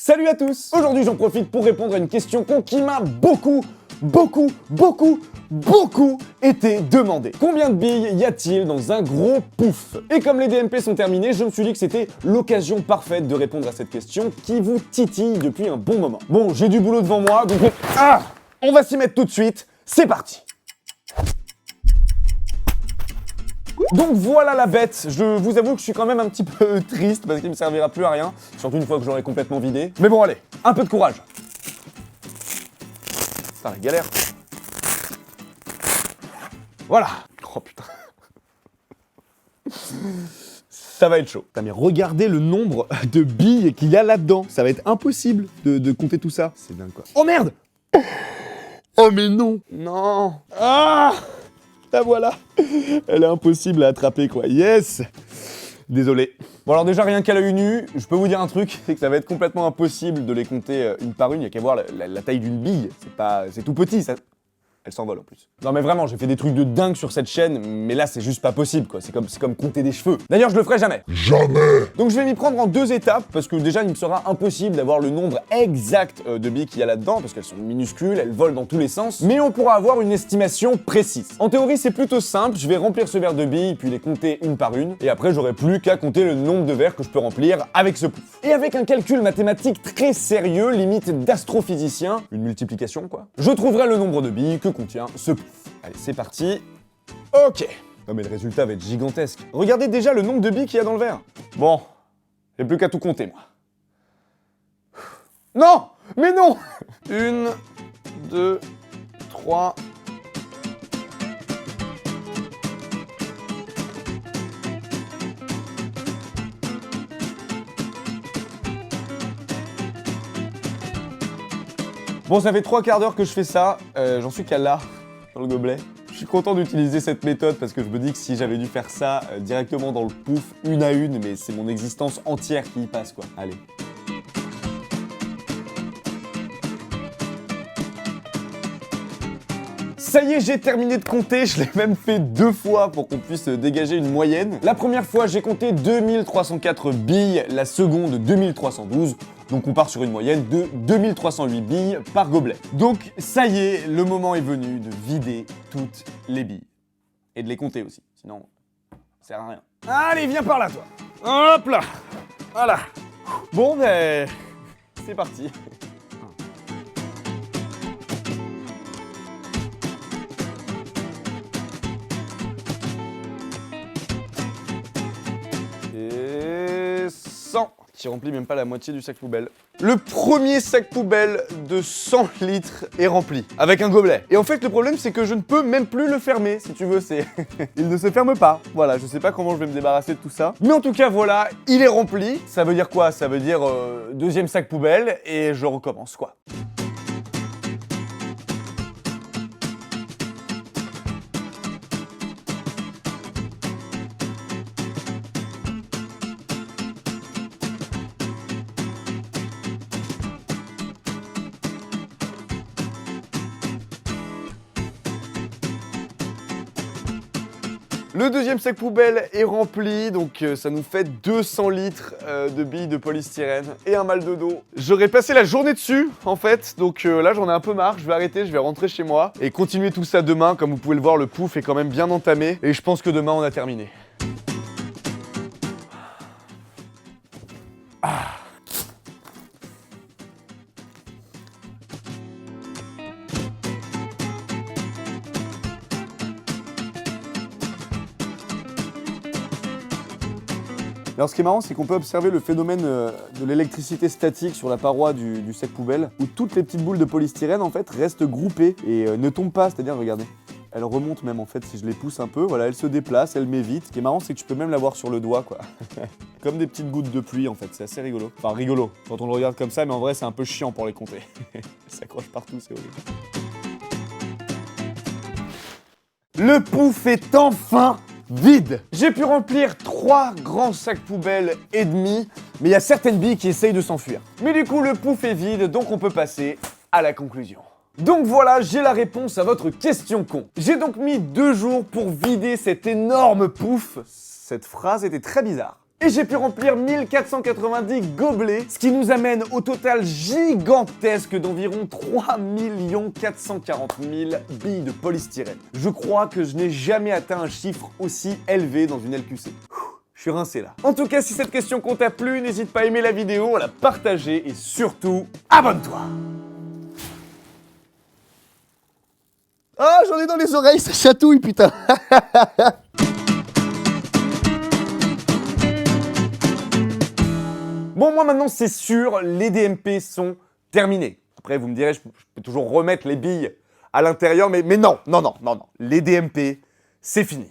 Salut à tous! Aujourd'hui j'en profite pour répondre à une question qui m'a beaucoup été demandée. Combien de billes y a-t-il dans un gros pouf? Et comme les DMP sont terminés, je me suis dit que c'était l'occasion parfaite de répondre à cette question qui vous titille depuis un bon moment. Bon, j'ai du boulot devant moi, donc on va s'y mettre tout de suite, c'est parti! Donc voilà la bête, je vous avoue que je suis quand même un petit peu triste parce qu'il me servira plus à rien, surtout une fois que je l'aurai complètement vidé. Mais bon allez, un peu de courage. Putain la galère. Voilà. Oh putain. Ça va être chaud. Putain mais regardez le nombre de billes qu'il y a là-dedans. Ça va être impossible de compter tout ça. C'est dingue quoi. Oh merde. Oh mais non. Non. Ah. La voilà. Elle est impossible à attraper quoi. Yes. Désolé. Bon alors déjà rien qu'à l'œil nu, je peux vous dire un truc, c'est que ça va être complètement impossible de les compter une par une, il y a qu'à voir la taille d'une bille, c'est tout petit, ça... Elle s'envole en plus. Non mais vraiment, j'ai fait des trucs de dingue sur cette chaîne, mais là c'est juste pas possible quoi, c'est comme compter des cheveux. D'ailleurs je le ferai jamais. Jamais! Donc je vais m'y prendre en deux étapes, parce que déjà il me sera impossible d'avoir le nombre exact de billes qu'il y a là-dedans, parce qu'elles sont minuscules, elles volent dans tous les sens, mais on pourra avoir une estimation précise. En théorie c'est plutôt simple, je vais remplir ce verre de billes, puis les compter une par une, et après j'aurai plus qu'à compter le nombre de verres que je peux remplir avec ce pouf. Et avec un calcul mathématique très sérieux, limite d'astrophysicien, une multiplication quoi, je trouverai le nombre de billes que contient ce pouf. Allez, c'est parti. Ok. Non mais le résultat va être gigantesque. Regardez déjà le nombre de billes qu'il y a dans le verre. Bon, j'ai plus qu'à tout compter, moi. Non! Mais non! 1, 2, 3... Bon, ça fait 3 quarts d'heure que je fais ça, j'en suis qu'à là, dans le gobelet. Je suis content d'utiliser cette méthode parce que je me dis que si j'avais dû faire ça directement dans le pouf, une à une, mais c'est mon existence entière qui y passe quoi. Allez. Ça y est, j'ai terminé de compter, je l'ai même fait 2 fois pour qu'on puisse dégager une moyenne. La première fois, j'ai compté 2304 billes, la seconde 2312. Donc on part sur une moyenne de 2308 billes par gobelet. Donc ça y est, le moment est venu de vider toutes les billes. Et de les compter aussi, sinon ça sert à rien. Allez, viens par là toi. Hop là. Voilà. Bon ben, c'est parti. Et 100. Qui remplit même pas la moitié du sac poubelle. Le premier sac poubelle de 100 litres est rempli, avec un gobelet. Et en fait, le problème, c'est que je ne peux même plus le fermer, si tu veux, c'est... Il ne se ferme pas. Voilà, je sais pas comment je vais me débarrasser de tout ça. Mais en tout cas, voilà, il est rempli. Ça veut dire quoi? Ça veut dire deuxième sac poubelle, et je recommence, quoi. Le deuxième sac poubelle est rempli, donc ça nous fait 200 litres de billes de polystyrène et un mal de dos. J'aurais passé la journée dessus, en fait, donc là j'en ai un peu marre, je vais arrêter, je vais rentrer chez moi et continuer tout ça demain. Comme vous pouvez le voir, le pouf est quand même bien entamé et je pense que demain on a terminé. Alors ce qui est marrant, c'est qu'on peut observer le phénomène de l'électricité statique sur la paroi du sac poubelle, où toutes les petites boules de polystyrène en fait restent groupées et ne tombent pas, c'est-à-dire regardez, elles remontent même en fait si je les pousse un peu, voilà, elles se déplacent, elles m'évitent. Ce qui est marrant, c'est que tu peux même l'avoir sur le doigt quoi, comme des petites gouttes de pluie en fait, c'est assez rigolo. Enfin rigolo, quand on le regarde comme ça, mais en vrai c'est un peu chiant pour les compter. Elles s'accrochent partout, c'est horrible. Le pouf est enfin vide. J'ai pu remplir 3 grands sacs poubelles et demi, mais il y a certaines billes qui essayent de s'enfuir. Mais du coup, le pouf est vide, donc on peut passer à la conclusion. Donc voilà, j'ai la réponse à votre question con. J'ai donc mis 2 jours pour vider cet énorme pouf. Cette phrase était très bizarre. Et j'ai pu remplir 1490 gobelets, ce qui nous amène au total gigantesque d'environ 3 440 000 billes de polystyrène. Je crois que je n'ai jamais atteint un chiffre aussi élevé dans une LQC. Je suis rincé là. En tout cas, si cette question t'a plu, n'hésite pas à aimer la vidéo, à la partager et surtout, abonne-toi! Ah, j'en ai dans les oreilles, ça chatouille, putain. Bon, moi maintenant c'est sûr, les DMP sont terminés. Après, vous me direz, je peux toujours remettre les billes à l'intérieur, mais non. Les DMP, c'est fini.